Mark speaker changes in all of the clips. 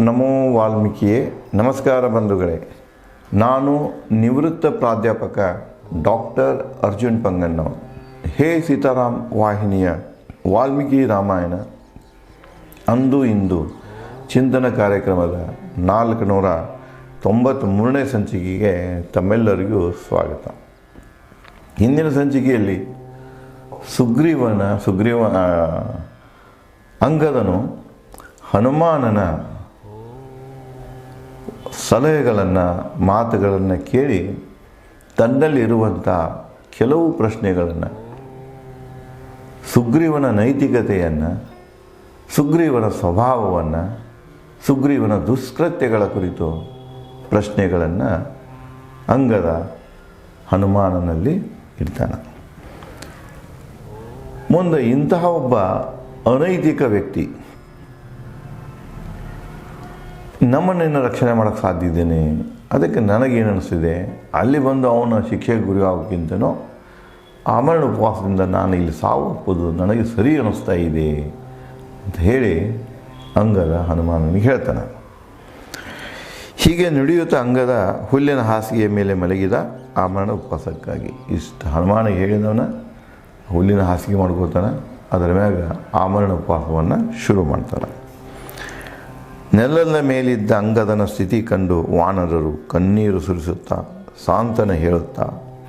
Speaker 1: ನಮೋ ವಾಲ್ಮೀಕಿಯೇ. ನಮಸ್ಕಾರ ಬಂಧುಗಳೇ. ನಾನು ನಿವೃತ್ತ ಪ್ರಾಧ್ಯಾಪಕ ಡಾಕ್ಟರ್ ಅರ್ಜುನ್ ಪಂಗನ್ನವರ್. ಹೇ ಸೀತಾರಾಮ್ ವಾಹಿನಿಯ ವಾಲ್ಮೀಕಿ ರಾಮಾಯಣ ಅಂದು ಇಂದು ಚಿಂತನ ಕಾರ್ಯಕ್ರಮದ 493ನೇ ಸಂಚಿಕೆಗೆ ತಮ್ಮೆಲ್ಲರಿಗೂ ಸ್ವಾಗತ. ಹಿಂದಿನ ಸಂಚಿಕೆಯಲ್ಲಿ ಅಂಗದನು ಹನುಮಾನನ ಸಲಹೆಗಳನ್ನು ಮಾತುಗಳನ್ನು ಕೇಳಿ ತನ್ನಲ್ಲಿರುವಂಥ ಕೆಲವು ಪ್ರಶ್ನೆಗಳನ್ನು, ಸುಗ್ರೀವನ ನೈತಿಕತೆಯನ್ನು, ಸುಗ್ರೀವನ ಸ್ವಭಾವವನ್ನು, ಸುಗ್ರೀವನ ದುಷ್ಕೃತ್ಯಗಳ ಕುರಿತು ಪ್ರಶ್ನೆಗಳನ್ನು ಅಂಗದ ಹನುಮಾನನಲ್ಲಿ ಇಡ್ತಾನೆ. ಮುಂದೆ ಇಂತಹ ಒಬ್ಬ ಅನೈತಿಕ ವ್ಯಕ್ತಿ ನಮ್ಮನ್ನೇನು ರಕ್ಷಣೆ ಮಾಡೋಕ್ಕೆ ಸಾಧ್ಯ ಇದ್ದೇನೆ, ಅದಕ್ಕೆ ನನಗೇನು ಅನಿಸ್ತಿದೆ, ಅಲ್ಲಿ ಬಂದು ಅವನ ಶಿಕ್ಷೆಗೆ ಗುರಿ ಆಗೋಕ್ಕಿಂತನೂ ಆಮರಣ ಉಪವಾಸದಿಂದ ನಾನು ಇಲ್ಲಿ ಸಾವು ಒಪ್ಪೋದು ನನಗೆ ಸರಿ ಅನ್ನಿಸ್ತಾ ಇದೆ ಅಂತ ಹೇಳಿ ಅಂಗದ ಹನುಮಾನನಿಗೆ ಹೇಳ್ತಾನೆ. ಹೀಗೆ ನಡೆಯುತ್ತಾ ಅಂಗದ ಹುಲ್ಲಿನ ಹಾಸಿಗೆಯ ಮೇಲೆ ಮಲಗಿದ ಆಮರಣ ಉಪವಾಸಕ್ಕಾಗಿ. ಇಷ್ಟು ಹನುಮಾನ ಹೇಳಿದವನ ಹುಲ್ಲಿನ ಹಾಸಿಗೆ ಮಾಡ್ಕೋತಾನೆ. ಅದರ ಮ್ಯಾಗ ಆಮರಣ ಉಪವಾಸವನ್ನು ಶುರು ಮಾಡ್ತಾನೆ. ನೆಲದ ಮೇಲಿದ್ದ ಅಂಗದನ ಸ್ಥಿತಿ ಕಂಡು ವಾನರರು ಕಣ್ಣೀರು ಸುರಿಸುತ್ತಾ ಸಾಂತ್ವನ ಹೇಳುತ್ತಾ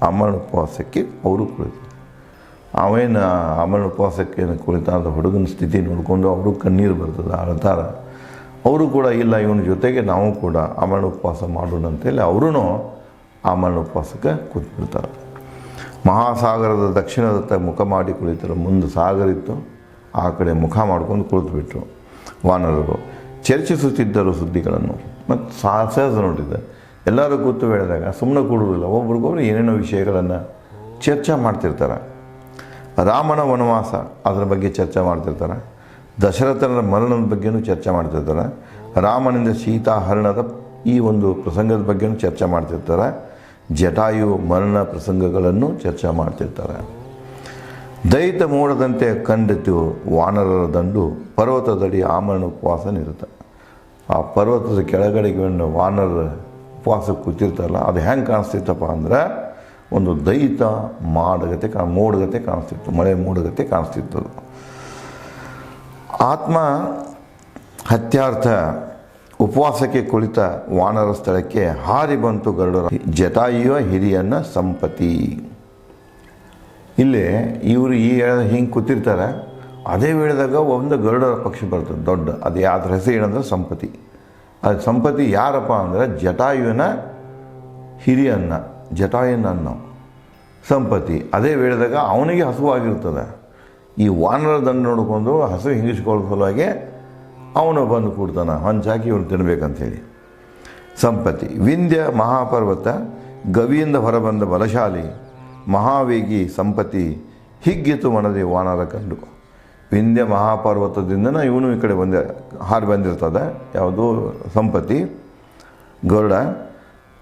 Speaker 1: ಆಮರಣ ಉಪವಾಸಕ್ಕೆ ಅವರು ಕುಳಿತು. ಅವೇನು ಆಮರಣ ಉಪವಾಸಕ್ಕೆ ಕುಳಿತಾದ ಹುಡುಗನ ಸ್ಥಿತಿ ನೋಡಿಕೊಂಡು ಅವರು ಕಣ್ಣೀರು ಬರ್ತದೆ, ಅಳ್ತಾರೆ. ಅವರು ಕೂಡ ಇಲ್ಲ, ಇವನ ಜೊತೆಗೆ ನಾವು ಕೂಡ ಆಮರಣ ಉಪವಾಸ ಮಾಡೋಣ ಅಂತೇಳಿ ಅವರೂ ಆಮರಣ ಉಪವಾಸಕ್ಕೆ ಕೂತ್ಬಿಡ್ತಾರೆ. ಮಹಾಸಾಗರದ ದಕ್ಷಿಣದತ್ತ ಮುಖ ಮಾಡಿ ಕುಳಿತರು. ಮುಂದೆ ಸಾಗರ ಇತ್ತು, ಆ ಕಡೆ ಮುಖ ಮಾಡ್ಕೊಂಡು ಕುಳಿತುಬಿಟ್ರು. ವಾನರರು ಚರ್ಚಿಸುತ್ತಿದ್ದರು ಸುದ್ದಿಗಳನ್ನು. ಮತ್ತು ಸಹಜ ನೋಡಿದ್ದೆ, ಎಲ್ಲರೂ ಕೂತು ಹೇಳಿದಾಗ ಸುಮ್ಮನೆ ಕೂಡುವುದಿಲ್ಲ, ಒಬ್ರಿಗೊಬ್ರು ಏನೇನೋ ವಿಷಯಗಳನ್ನು ಚರ್ಚೆ ಮಾಡ್ತಿರ್ತಾರೆ. ರಾಮನ ವನವಾಸ ಅದರ ಬಗ್ಗೆ ಚರ್ಚೆ ಮಾಡ್ತಿರ್ತಾರೆ. ದಶರಥನ ಮರಣದ ಬಗ್ಗೆಯೂ ಚರ್ಚೆ ಮಾಡ್ತಿರ್ತಾರೆ. ರಾಮನಿಂದ ಸೀತಾಹರಣದ ಈ ಒಂದು ಪ್ರಸಂಗದ ಬಗ್ಗೆಯೂ ಚರ್ಚೆ ಮಾಡ್ತಿರ್ತಾರೆ. ಜಟಾಯು ಮರಣ ಪ್ರಸಂಗಗಳನ್ನು ಚರ್ಚೆ ಮಾಡ್ತಿರ್ತಾರೆ. ದೈತ ಮೋಡದಂತೆ ಕಂಡಿತು ವಾನರರ ದಂಡು ಪರ್ವತದಡಿ ಆಮರಣ ಉಪವಾಸ ನಿರುತ್ತೆ. ಆ ಪರ್ವತದ ಕೆಳಗಡೆಗೆ ವಾನರರ ಉಪವಾಸ ಕೂತಿರ್ತಾರಲ್ಲ, ಅದು ಹೆಂಗೆ ಕಾಣಿಸ್ತಿತ್ತಪ್ಪ ಅಂದ್ರೆ ಒಂದು ದೈತ ಮೋಡಗತೆ ಕಾಣಿಸ್ತಿತ್ತು, ಮಳೆ ಮೋಡಗತೆ ಕಾಣಿಸ್ತಿತ್ತು. ಆತ್ಮ ಹತ್ಯಾರ್ಥ ಉಪವಾಸಕ್ಕೆ ಕುಳಿತ ವಾನರ ಸ್ಥಳಕ್ಕೆ ಹಾರಿ ಬಂತು ಗರುಡರ ಜಟಾಯುವ ಹಿರಿಯನ್ನ ಸಂಪತಿ. ಇಲ್ಲೇ ಇವರು ಹಿಂಗೆ ಕೂತಿರ್ತಾರೆ. ಅದೇ ವೇಳೆದಾಗ ಒಂದು ಗರುಡರ ಪಕ್ಷಿ ಬರ್ತದೆ ದೊಡ್ಡ, ಅದು ಯಾವ್ದು ಹೆಸರು ಏನಂದ್ರೆ ಸಂಪತಿ. ಅದು ಸಂಪತಿ ಯಾರಪ್ಪ ಅಂದರೆ ಜಟಾಯುವಿನ ಹಿರಿಯನ್ನ, ಜಟಾಯುನ ಸಂಪತಿ. ಅದೇ ವೇಳೆದಾಗ ಅವನಿಗೆ ಹಸುವಾಗಿರ್ತದೆ. ಈ ವಾನರ ದಂಡ ನೋಡ್ಕೊಂಡು ಹಸು ಹಿಂಗಿಸ್ಕೊಳ್ಳೋ ಸಲುವಾಗಿ ಅವನು ಬಂದು ಕೂಡ್ತಾನೆ, ಹೊಂಚಾಕಿ ಇವನು ತಿನ್ಬೇಕಂಥೇಳಿ. ಸಂಪತಿ ವಿಂಧ್ಯ ಮಹಾಪರ್ವತ ಗವಿಯಿಂದ ಹೊರಬಂದ ಬಲಶಾಲಿ ಮಹಾವೇಗಿ ಸಂಪತಿ ಹಿಗ್ಗಿತು ಮನದಿ ವಾನರ ಕಂಡು. ವಿಂಧ್ಯ ಮಹಾಪರ್ವತದಿಂದ ಇವನು ಈ ಕಡೆ ಹಾರಿ ಬಂದಿರ್ತದೆ. ಯಾವುದೋ ಸಂಪತಿ ಗರುಡ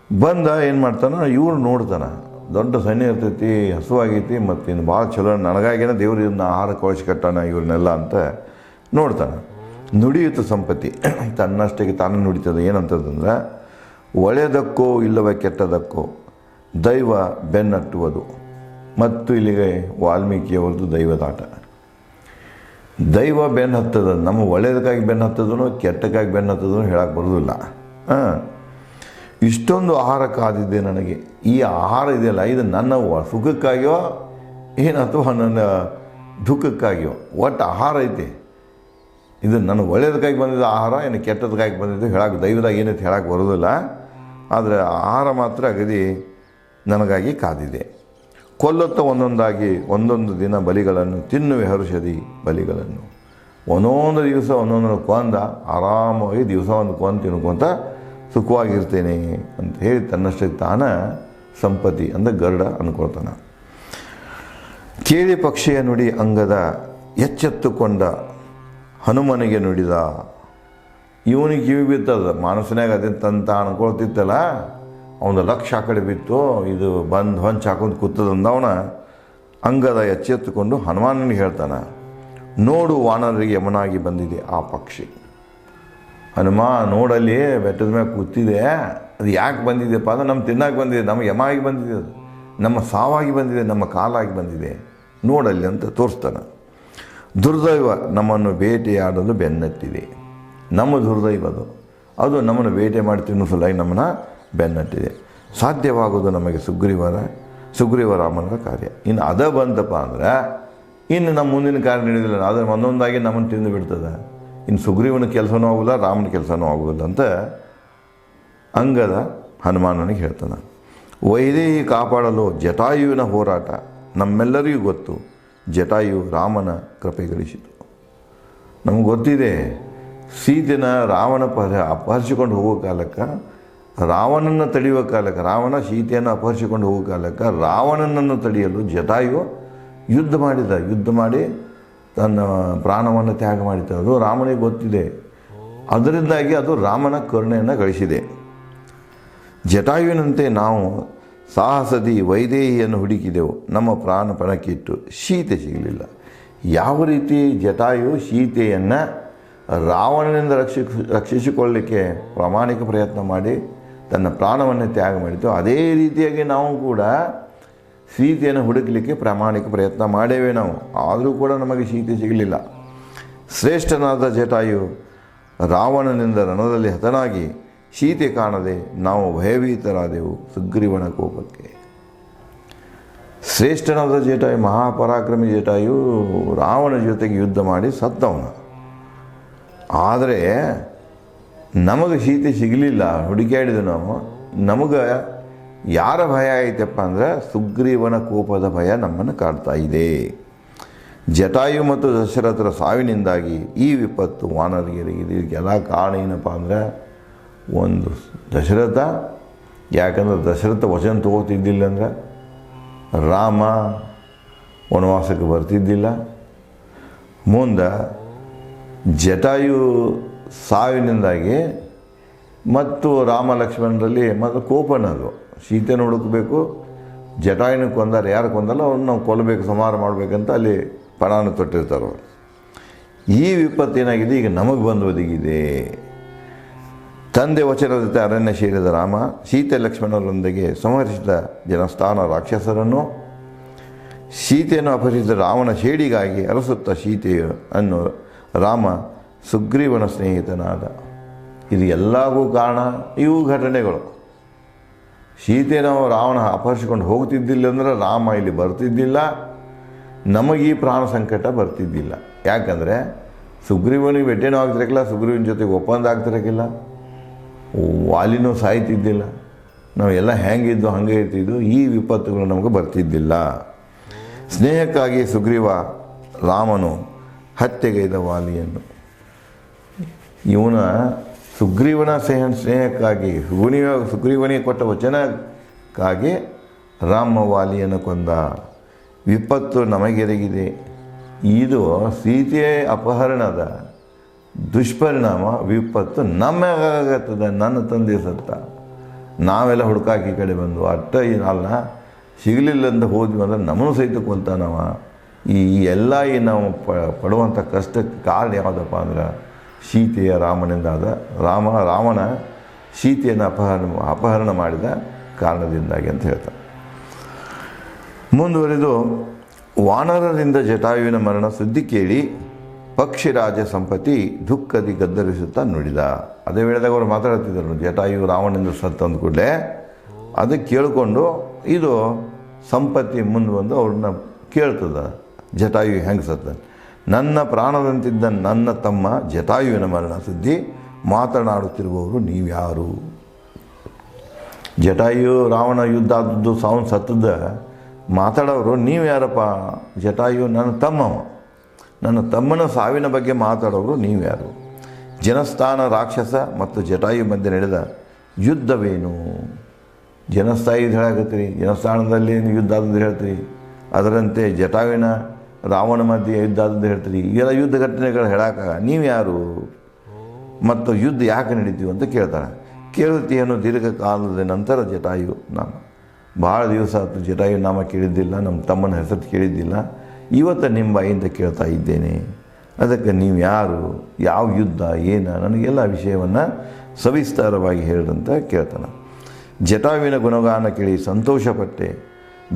Speaker 1: ಬಂದ ಏನು ಮಾಡ್ತಾನೆ, ಇವ್ರು ನೋಡ್ತಾನೆ. ದೊಡ್ಡ ಸೈನ್ಯ ಇರ್ತೈತಿ, ಹಸುವಾಗೈತಿ, ಮತ್ತು ಇನ್ನು ಭಾಳ ಚಲೋ ನನಗಾಗೇನ ದೇವ್ರು ಇದನ್ನ ಆಹಾರ ಕಳಿಸಿ ಕಟ್ಟಾನ ಇವ್ರನ್ನೆಲ್ಲ ಅಂತ ನೋಡ್ತಾನೆ. ನುಡಿಯಿತು ಸಂಪತಿ, ತನ್ನಷ್ಟಕ್ಕೆ ತಾನು ನುಡಿತದೆ. ಏನಂತಂದ್ರೆ, ಒಳ್ಳೆಯದಕ್ಕೋ ಇಲ್ಲವ ಕೆಟ್ಟದಕ್ಕೋ ದೈವ ಬೆನ್ನಟ್ಟುವುದು. ಮತ್ತು ಇಲ್ಲಿಗೆ ವಾಲ್ಮೀಕಿಯವರದು ದೈವದಾಟ. ದೈವ ಬೆನ್ನು ಹತ್ತದ, ನಮ್ಮ ಒಳ್ಳೆಯದಕ್ಕಾಗಿ ಬೆನ್ನು ಹತ್ತದನು ಕೆಟ್ಟಕ್ಕಾಗಿ ಬೆನ್ನು ಹತ್ತದನು ಹೇಳಕ್ಕೆ ಬರೋದಿಲ್ಲ. ಇಷ್ಟೊಂದು ಆಹಾರ ಕಾದಿದೆ ನನಗೆ, ಈ ಆಹಾರ ಇದೆಯಲ್ಲ ಇದು ನನ್ನ ಸುಖಕ್ಕಾಗಿಯೋ ಏನು ಅಥವಾ ನನ್ನ ದುಃಖಕ್ಕಾಗಿಯೋ, ಒಟ್ಟು ಆಹಾರ ಐತೆ. ಇದು ನನ್ನ ಒಳ್ಳೆಯದಕ್ಕಾಗಿ ಬಂದಿದ್ದ ಆಹಾರ ಏನು ಕೆಟ್ಟದಕ್ಕಾಗಿ ಬಂದಿದ್ದು ಹೇಳಕ್ಕೆ ದೈವದಾಗ ಏನೈತೆ ಹೇಳಕ್ಕೆ ಬರೋದಿಲ್ಲ. ಆದರೆ ಆಹಾರ ಮಾತ್ರ ಅಗದಿ ನನಗಾಗಿ ಕಾದಿದೆ. ಕೊಲ್ಲುತ್ತ ಒಂದೊಂದು ದಿನ ಬಲಿಗಳನ್ನು ತಿನ್ನುವೆ ಹರುಷದಿ ಬಲಿಗಳನ್ನು. ಒಂದೊಂದು ದಿವಸ ಒಂದೊಂದನ್ನು ಕೊಂದ ಆರಾಮಾಗಿ ದಿವಸವನ್ನು ಕೊಂದು ತಿನ್ಕೊಂತ ಸುಖವಾಗಿರ್ತೇನೆ ಅಂತ ಹೇಳಿ ತನ್ನಷ್ಟಕ್ಕೆ ತಾನ ಸಂಪತಿ ಅಂದರೆ ಗರುಡ ಅಂದ್ಕೊಳ್ತಾನೆ. ಕೇಳಿ ಪಕ್ಷಿಯ ನುಡಿ ಅಂಗದ ಎಚ್ಚೆತ್ತುಕೊಂಡ ಹನುಮನಿಗೆ ನುಡಿದ. ಇವನಿಗೆ ಕಿವಿ ಬಿತ್ತದ, ಮನಸ್ಸಿನಾಗ ಅದಂತ ಅನ್ಕೊಳ್ತಿತ್ತಲ್ಲ, ಅವನ ಲಕ್ಷ ಆ ಕಡೆ ಬಿತ್ತು, ಇದು ಬಂದು ಹೊಂಚು ಹಾಕೊಂಡು ಕೂತದಂದವನ ಅಂಗದ ಎಚ್ಚೆತ್ತುಕೊಂಡು ಹನುಮಾನನಿಗೆ ಹೇಳ್ತಾನೆ, ನೋಡು ವಾನರರಿಗೆ ಯಮನಾಗಿ ಬಂದಿದೆ ಆ ಪಕ್ಷಿ. ಹನುಮ ನೋಡಲ್ಲಿ ಬೆಟ್ಟದ ಮೇಲೆ ಕೂತಿದೆ, ಅದು ಯಾಕೆ ಬಂದಿದೆಯಪ್ಪ ಅಂದ್ರೆ ನಮ್ಮ ತಿನ್ನಕ್ಕೆ ಬಂದಿದೆ, ನಮ್ಮ ಯಮಾಗಿ ಬಂದಿದೆ, ಅದು ನಮ್ಮ ಸಾವಾಗಿ ಬಂದಿದೆ, ನಮ್ಮ ಕಾಲಾಗಿ ಬಂದಿದೆ, ನೋಡಲ್ಲಿ ಅಂತ ತೋರಿಸ್ತಾನೆ. ದುರ್ದೈವ ನಮ್ಮನ್ನು ಬೇಟೆಯಾಡಲು ಬೆನ್ನಟ್ಟಿದೆ. ನಮ್ಮ ದುರ್ದೈವ ಅದು ನಮ್ಮನ್ನು ಬೇಟೆ ಮಾಡಿ ತಿನ್ನಿಸಲಾಗಿ ನಮ್ಮನ್ನು ಬೆನ್ನಟ್ಟಿದೆ. ಸಾಧ್ಯವಾಗೋದು ನಮಗೆ ಸುಗ್ರೀವ ರಾಮನ ಕಾರ್ಯ. ಇನ್ನು ಅದ ಬಂತಪ್ಪ ಅಂದರೆ ಇನ್ನು ನಮ್ಮ ಮುಂದಿನ ಕಾರ್ಯ ನಡೆಯೋದಿಲ್ಲ, ಅದರ ಒಂದೊಂದಾಗಿ ನಮ್ಮನ್ನು ತಿಂದು ಬಿಡ್ತದೆ. ಇನ್ನು ಸುಗ್ರೀವನ ಕೆಲಸನೂ ಆಗೋಲ್ಲ, ರಾಮನ ಕೆಲಸನೂ ಆಗೋದಿಲ್ಲ ಅಂತ ಅಂಗದ ಹನುಮಾನನಿಗೆ ಹೇಳ್ತಾನೆ. ವೈದೇಹಿ ಕಾಪಾಡಲು ಜಟಾಯುವಿನ ಹೋರಾಟ ನಮ್ಮೆಲ್ಲರಿಗೂ ಗೊತ್ತು. ಜಟಾಯು ರಾಮನ ಕೃಪೆ ಗಳಿಸಿತು. ನಮಗೆ ಗೊತ್ತಿದೆ, ಸೀತೆನ ರಾವಣ ಅಪಹರಿಸಿಕೊಂಡು ಹೋಗೋ ಕಾಲಕ್ಕೆ, ರಾವಣನ ತಡೆಯುವ ಕಾಲಕ್ಕೆ, ರಾವಣ ಸೀತೆಯನ್ನು ಅಪಹರಿಸಿಕೊಂಡು ಹೋಗೋ ಕಾಲಕ್ಕೆ ರಾವಣನನ್ನು ತಡೆಯಲು ಜಟಾಯು ಯುದ್ಧ ಮಾಡಿ ತನ್ನ ಪ್ರಾಣವನ್ನು ತ್ಯಾಗ ಮಾಡಿತು. ಅದು ರಾಮನಿಗೆ ಗೊತ್ತಿದೆ, ಅದರಿಂದಾಗಿ ಅದು ರಾಮನ ಕರುಣೆಯನ್ನು ಗಳಿಸಿದೆ. ಜಟಾಯುವಿನಂತೆ ನಾವು ಸಾಹಸದಿ ವೈದೇಹಿಯನ್ನು ಹುಡುಕಿದೆವು, ನಮ್ಮ ಪ್ರಾಣ ಪಣಕ್ಕಿಟ್ಟು ಸೀತೆ ಸಿಗಲಿಲ್ಲ. ಯಾವ ರೀತಿ ಜಟಾಯು ಸೀತೆಯನ್ನು ರಾವಣನಿಂದ ರಕ್ಷಿಸಿಕೊಳ್ಳಲಿಕ್ಕೆ ಪ್ರಾಮಾಣಿಕ ಪ್ರಯತ್ನ ಮಾಡಿ ತನ್ನ ಪ್ರಾಣವನ್ನು ತ್ಯಾಗ ಮಾಡಿತು, ಅದೇ ರೀತಿಯಾಗಿ ನಾವು ಕೂಡ ಸೀತೆಯನ್ನು ಹುಡುಕಲಿಕ್ಕೆ ಪ್ರಾಮಾಣಿಕ ಪ್ರಯತ್ನ ಮಾಡೇವೆ ನಾವು. ಆದರೂ ಕೂಡ ನಮಗೆ ಸೀತೆ ಸಿಗಲಿಲ್ಲ. ಶ್ರೇಷ್ಠನಾದ ಜಟಾಯು ರಾವಣನಿಂದ ರಣದಲ್ಲಿ ಹತನಾಗಿ ಸೀತೆ ಕಾಣದೆ ನಾವು ಭಯಭೀತರಾದೆವು ಸುಗ್ರೀವನ ಕೋಪಕ್ಕೆ. ಶ್ರೇಷ್ಠನಾದ ಜಟಾಯು, ಮಹಾಪರಾಕ್ರಮಿ ಜಟಾಯು ರಾವಣ ಜೊತೆಗೆ ಯುದ್ಧ ಮಾಡಿ ಸತ್ತವನು. ಆದರೆ ನಮಗೆ ಸೀತೆ ಸಿಗಲಿಲ್ಲ, ಹುಡುಕಾಡಿದ ನಾವು. ನಮಗೆ ಯಾರ ಭಯ ಐತಪ್ಪ ಅಂದರೆ ಸುಗ್ರೀವನ ಕೋಪದ ಭಯ ನಮ್ಮನ್ನು ಕಾಡ್ತಾ ಇದೆ. ಜಟಾಯು ಮತ್ತು ದಶರಥರ ಸಾವಿನಿಂದಾಗಿ ಈ ವಿಪತ್ತು ವಾನರರಿಗೆ. ಇದಕ್ಕೆಲ್ಲ ಕಾರಣ ಏನಪ್ಪ ಅಂದರೆ ಒಂದು ದಶರಥ, ಯಾಕಂದ್ರೆ ದಶರಥ ವಚನ ತಗೋತಿದ್ದಿಲ್ಲ ಅಂದರೆ ರಾಮ ವನವಾಸಕ್ಕೆ ಬರ್ತಿದ್ದಿಲ್ಲ. ಮುಂದೆ ಜಟಾಯು ಸಾವಿನಿಂದಾಗಿ ಮತ್ತು ರಾಮ ಲಕ್ಷ್ಮಣರಲ್ಲಿ ಮತ್ತು ಕೋಪನದು, ಸೀತೆಯನ್ನು ಹುಡುಕಬೇಕು, ಜಟಾಯುನ ಕೊಂದಾರೆ, ಯಾರು ಕೊಂದಲ್ಲ ಅವ್ರನ್ನ ನಾವು ಕೊಲ್ಲಬೇಕು, ಸಂಹಾರ ಮಾಡಬೇಕಂತ ಅಲ್ಲಿ ಪಣಾನ ತೊಟ್ಟಿರ್ತಾರೆ ಅವರು. ಈ ವಿಪತ್ತೇನಾಗಿದೆ, ಈಗ ನಮಗೆ ಬಂದು ಒದಗಿದೆ. ತಂದೆ ವಚನದ ಜೊತೆ ಅರಣ್ಯ ಸೇರಿದ ರಾಮ ಸೀತೆ ಲಕ್ಷ್ಮಣರೊಂದಿಗೆ ಸಂಹರಿಸಿದ ಜನಸ್ಥಾನ ರಾಕ್ಷಸರನ್ನು, ಸೀತೆಯನ್ನು ಅಪಹರಿಸಿದ ರಾವಣ ಶೇಡಿಗಾಗಿ ಅರಸುತ್ತ ಸೀತೆಯನ್ನು ರಾಮ ಸುಗ್ರೀವನ ಸ್ನೇಹಿತನಾದ. ಇದು ಎಲ್ಲವೂ ಕಾರಣ ಇವು ಘಟನೆಗಳು. ಸೀತೆ ನಾವು ರಾವಣ ಅಪಹರಿಸಿಕೊಂಡು ಹೋಗ್ತಿದ್ದಿಲ್ಲ ಅಂದರೆ ರಾಮ ಇಲ್ಲಿ ಬರ್ತಿದ್ದಿಲ್ಲ, ನಮಗೀ ಪ್ರಾಣ ಸಂಕಟ ಬರ್ತಿದ್ದಿಲ್ಲ. ಯಾಕಂದರೆ ಸುಗ್ರೀವನಿಗೆ ಭೇಟಿನೂ ಆಗ್ತಿರಕ್ಕಿಲ್ಲ, ಸುಗ್ರೀವನ ಜೊತೆಗೆ ಒಪ್ಪಂದ ಆಗ್ತಿರಕ್ಕಿಲ್ಲ, ವಾಲಿನೂ ಸಾಯ್ತಿದ್ದಿಲ್ಲ, ನಾವೆಲ್ಲ ಹೆಂಗಿದ್ದು ಹಾಗೆ ಇರ್ತಿದ್ದು, ಈ ವಿಪತ್ತುಗಳು ನಮಗೆ ಬರ್ತಿದ್ದಿಲ್ಲ. ಸ್ನೇಹಕ್ಕಾಗಿ ಸುಗ್ರೀವ ರಾಮನು ಹತ್ಯೆಗೈದ ವಾಲಿಯನ್ನು. ಇವನ ಸುಗ್ರೀವನ ಸ್ನೇಹಕ್ಕಾಗಿ ಸುಗ್ರೀವನಿಗೆ ಕೊಟ್ಟ ವಚನಕ್ಕಾಗಿ ರಾಮ ವಾಲಿಯನ್ನು ಕೊಂದ. ವಿಪತ್ತು ನಮಗೆರಗಿದೆ. ಇದು ಸೀತೆಯ ಅಪಹರಣದ ದುಷ್ಪರಿಣಾಮ, ವಿಪತ್ತು ನಮಗಾಗತ್ತದ. ನನ್ನ ತಂದೆ ಸತ್ತ, ನಾವೆಲ್ಲ ಹುಡುಕಾಕಿ ಕಡೆ ಬಂದು ಅಟ್ಟ ಅಲ್ಲ ಸಿಗಲಿಲ್ಲ ಅಂತ ಹೋದ್ವಿ ಅಂದರೆ ನಮ್ಮನ್ನು ಸಹಿತ ಕೊಂತಾನವ. ಈ ಎಲ್ಲ ನಾವು ಪಡುವಂಥ ಕಷ್ಟಕ್ಕೆ ಕಾರಣ ಯಾವುದಪ್ಪ ಅಂದ್ರೆ ಸೀತೆಯ ರಾಮನಿಂದಾದ ರಾವಣ ಸೀತೆಯನ್ನು ಅಪಹರಣ ಮಾಡಿದ ಕಾರಣದಿಂದಾಗಿ ಅಂತ ಹೇಳ್ತಾರೆ. ಮುಂದುವರೆದು ವಾನರರಿಂದ ಜಟಾಯುವಿನ ಮರಣ ಸುದ್ದಿ ಕೇಳಿ ಪಕ್ಷಿರಾಜ ಸಂಪತಿ ದುಃಖದಿ ಗದ್ದರಿಸುತ್ತಾ ನುಡಿದ. ಅದೇ ವೇಳೆದಾಗ ಅವರು ಮಾತಾಡ್ತಿದ್ದರು, ಜಟಾಯು ರಾವಣನಿಂದ ಸತ್ತ ಅಂದ ಕೂಡಲೇ ಅದಕ್ಕೆ ಕೇಳಿಕೊಂಡು ಇದು ಸಂಪತ್ತಿ ಮುಂದೆ ಬಂದು ಅವ್ರನ್ನ ಕೇಳ್ತದ, ಜಟಾಯು ಹೆಂಗೆ ಸತ್ತ, ನನ್ನ ಪ್ರಾಣದಂತಿದ್ದ ನನ್ನ ತಮ್ಮ ಜಟಾಯುವಿನ ಮರಣ ಸುದ್ದಿ ಮಾತನಾಡುತ್ತಿರುವವರು ನೀವ್ಯಾರು? ಜಟಾಯು ರಾವಣ ಯುದ್ಧ ಆದದ್ದು ಸಾವನ್ ಸತ್ತದ ಮಾತಾಡೋರು ನೀವು ಯಾರಪ್ಪ? ಜಟಾಯು ನನ್ನ ತಮ್ಮವ, ನನ್ನ ತಮ್ಮನ ಸಾವಿನ ಬಗ್ಗೆ ಮಾತಾಡೋರು ನೀವ್ಯಾರು? ಜನಸ್ಥಾನ ರಾಕ್ಷಸ ಮತ್ತು ಜಟಾಯು ಮಧ್ಯೆ ನಡೆದ ಯುದ್ಧವೇನು? ಜನಸ್ಥಾಯಿ ಇದು ಹೇಳಾಕತ್ತೀರಿ, ಜನಸ್ಥಾನದಲ್ಲಿ ಯುದ್ಧ ಆದದ್ದು ಹೇಳ್ತೀರಿ, ಅದರಂತೆ ಜಟಾಯುವಿನ ರಾವಣ ಮಧ್ಯೆ ಯುದ್ಧ ಆದದ್ದು ಹೇಳ್ತೀರಿ. ಈಗೆಲ್ಲ ಯುದ್ಧ ಘಟನೆಗಳು ಹೇಳಾಕ ನೀವ್ಯಾರು ಮತ್ತು ಯುದ್ಧ ಯಾಕೆ ನಡೀತೀವಿ ಅಂತ ಕೇಳ್ತಾನೆ. ಕೇಳುತ್ತೀಯನ್ನು ದೀರ್ಘಕಾಲದ ನಂತರ ಜಟಾಯು ನಾಮ, ಭಾಳ ದಿವಸ ಆಯ್ತು ಜಟಾಯು ನಾಮ ಕೇಳಿದ್ದಿಲ್ಲ, ನಮ್ಮ ತಮ್ಮನ ಹೆಸರು ಕೇಳಿದ್ದಿಲ್ಲ, ಇವತ್ತು ನಿಮ್ಮ ಬಾಯಿಂದ ಕೇಳ್ತಾ ಇದ್ದೇನೆ. ಅದಕ್ಕೆ ನೀವು ಯಾರು, ಯಾವ ಯುದ್ಧ, ಏನು, ನನಗೆಲ್ಲ ವಿಷಯವನ್ನು ಸವಿಸ್ತಾರವಾಗಿ ಹೇಳಿದಂತ ಕೇಳ್ತಾನೆ. ಜಟಾಯುವಿನ ಗುಣಗಾನ ಕೇಳಿ ಸಂತೋಷಪಟ್ಟೆ,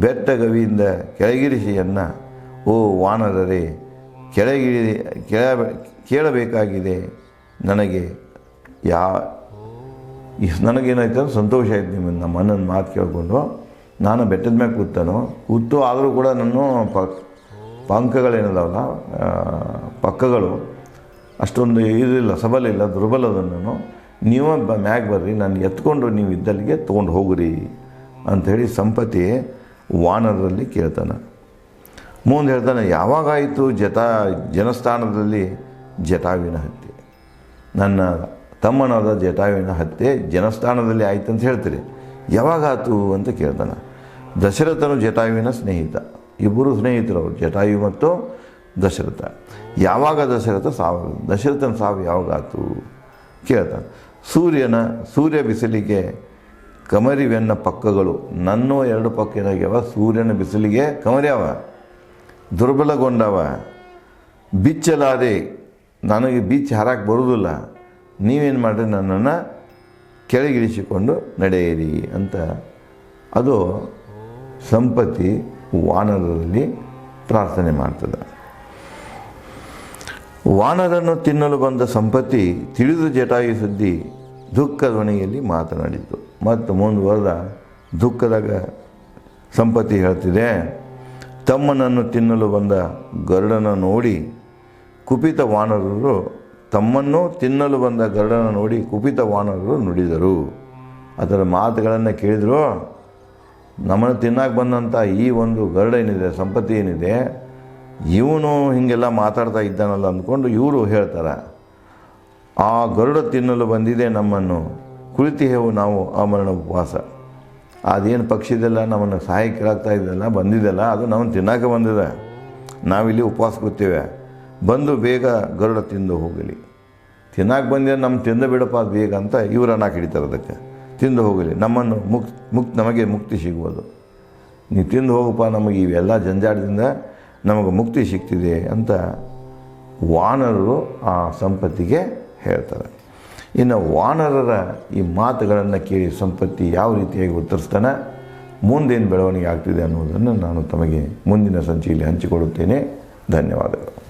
Speaker 1: ಬೆಟ್ಟಗವಿಯಿಂದ ಕೆಳಗಿರಿಸಿಯನ್ನ, ಓ ವಾನರರೇ, ಕೇಳಬೇಕಾಗಿದೆ. ನನಗೇನಾಯ್ತು ಸಂತೋಷ ಆಯ್ತು ನಿಮ್ಮನ್ನು, ನಮ್ಮ ಅಣ್ಣನ ಮಾತು ಕೇಳಿಕೊಂಡು. ನಾನು ಬೆಟ್ಟದ ಮೇಲೆ ಕೂತು ಆದರೂ ಕೂಡ ನಾನು ಪಂಕಗಳೇನದಾವಲ್ಲ, ಪಕ್ಕಗಳು ಅಷ್ಟೊಂದು ಇದಿಲ್ಲ, ಸಬಲಿಲ್ಲ, ದುರ್ಬಲದ ನಾನು. ನೀವು ಮ್ಯಾಗ ಬರ್ರಿ, ನಾನು ಎತ್ಕೊಂಡು ನೀವು ಇದ್ದಲ್ಲಿಗೆ ತೊಗೊಂಡು ಹೋಗ್ರಿ ಅಂಥೇಳಿ ಸಂಪತಿ ವಾನರರಲ್ಲಿ ಕೇಳ್ತಾನೆ. ಮುಂದೆ ಹೇಳ್ತಾನೆ, ಯಾವಾಗಾಯಿತು ಜನಸ್ಥಾನದಲ್ಲಿ ಜಟಾಯುವಿನ ಹತ್ಯೆ? ನನ್ನ ತಮ್ಮನಾದ ಜಟಾಯುವಿನ ಹತ್ಯೆ ಜನಸ್ಥಾನದಲ್ಲಿ ಆಯ್ತು ಅಂತ ಹೇಳ್ತೀರಿ, ಯಾವಾಗಾತು ಅಂತ ಕೇಳ್ತಾನೆ. ದಶರಥನು ಜಟಾಯುವಿನ ಸ್ನೇಹಿತ, ಇಬ್ಬರು ಸ್ನೇಹಿತರು ಅವರು, ಜಟಾಯು ಮತ್ತು ದಶರಥ. ಯಾವಾಗ ದಶರಥನ ಸಾವು ಯಾವಾಗಾತು ಕೇಳ್ತಾನೆ. ಸೂರ್ಯ ಬಿಸಿಲಿಗೆ ಕಮರಿವೆನ್ನ ಪಕ್ಕಗಳು, ನನ್ನೂ 2 ಪಕ್ಕ ಏನಾಗ್ಯಾವ, ಸೂರ್ಯನ ಬಿಸಿಲಿಗೆ ಕಮರ್ಯಾವ, ದುರ್ಬಲಗೊಂಡವ. ಬಿಚ್ಚಲಾದೆ, ನನಗೆ ಬೀಚ್ ಹಾರಕ್ಕೆ ಬರುವುದಿಲ್ಲ, ನೀವೇನು ಮಾಡಿರಿ, ನನ್ನನ್ನು ಕೆಳಗಿಳಿಸಿಕೊಂಡು ನಡೆಯಿರಿ ಅಂತ ಅದು ಸಂಪತ್ತಿ ವಾನರರಲ್ಲಿ ಪ್ರಾರ್ಥನೆ ಮಾಡ್ತದೆ. ವಾನರನ್ನು ತಿನ್ನಲು ಬಂದ ಸಂಪತ್ತಿ ತಿಳಿದು ಜಟಾಯು ಸುದ್ದಿ ದುಃಖ ಧ್ವನಿಯಲ್ಲಿ ಮಾತನಾಡಿತು. ಮತ್ತು ಮುಂದುವರೆದ ದುಃಖದಾಗ ಸಂಪತ್ತಿ ಹೇಳ್ತಿದೆ, ತಮ್ಮನನ್ನು ತಿನ್ನಲು ಬಂದ ಗರುಡನ ನೋಡಿ ಕುಪಿತ ವಾನರರು, ತಮ್ಮನ್ನು ತಿನ್ನಲು ಬಂದ ಗರುಡನ ನೋಡಿ ಕುಪಿತ ವಾನರರು ನುಡಿದರು. ಅದರ ಮಾತುಗಳನ್ನು ಕೇಳಿದ್ರು. ನಮ್ಮನ್ನು ತಿನ್ನಕ್ಕೆ ಬಂದಂಥ ಈ ಒಂದು ಗರುಡ ಏನಿದೆ, ಸಂಪತ್ತಿ ಏನಿದೆ, ಇವನು ಹೀಗೆಲ್ಲ ಮಾತಾಡ್ತಾ ಇದ್ದಾನಲ್ಲ ಅಂದ್ಕೊಂಡು ಇವರು ಹೇಳ್ತಾರೆ, ಆ ಗರುಡ ತಿನ್ನಲು ಬಂದಿದೆ ನಮ್ಮನ್ನು, ಕುಳಿತಿಹೇವು ನಾವು ಅಮರಣ ಉಪವಾಸ. ಅದೇನು ಪಕ್ಷಿದೆಲ್ಲ ನಮ್ಮನ್ನು ಸಹಾಯ ಕೇಳಾಗ್ತಾ ಇದ್ದಲ್ಲ, ಬಂದಿದ್ದೆಲ್ಲ, ಅದು ನಮ್ಮನ್ನು ತಿನ್ನಕ್ಕೆ ಬಂದಿದೆ, ನಾವಿಲ್ಲಿ ಉಪವಾಸ ಕೂತೇವೆ, ಬಂದು ಬೇಗ ಗರುಡ ತಿಂದು ಹೋಗಲಿ. ತಿನ್ನಕ್ಕೆ ಬಂದಿದೆ, ನಮ್ಮ ತಿಂದು ಬಿಡಪ್ಪ ಬೇಗ ಅಂತ ಇವರನ್ನ ಹಿಡಿತಾರೆ. ಅದಕ್ಕೆ ತಿಂದು ಹೋಗಲಿ, ನಮ್ಮನ್ನು ನಮಗೆ ಮುಕ್ತಿ ಸಿಗುವುದು, ನೀವು ತಿಂದು ಹೋಗಪ್ಪ, ನಮಗೆ ಇವೆಲ್ಲ ಜಂಜಾಟದಿಂದ ನಮಗೆ ಮುಕ್ತಿ ಸಿಗ್ತಿದೆ ಅಂತ ವಾನರರು ಆ ಸಂಪತ್ತಿಗೆ ಹೇಳ್ತಾರೆ. ಇನ್ನು ವಾನರರ ಈ ಮಾತುಗಳನ್ನು ಕೇಳಿ ಸಂಪತ್ತಿ ಯಾವ ರೀತಿಯಾಗಿ ಉತ್ತರಿಸ್ತಾನೆ, ಮುಂದೇನು ಬೆಳವಣಿಗೆ ಆಗ್ತಿದೆ ಅನ್ನೋದನ್ನು ನಾನು ತಮಗೆ ಮುಂದಿನ ಸಂಚಿಕೆಯಲ್ಲಿ ಹಂಚಿಕೊಡುತ್ತೇನೆ. ಧನ್ಯವಾದಗಳು.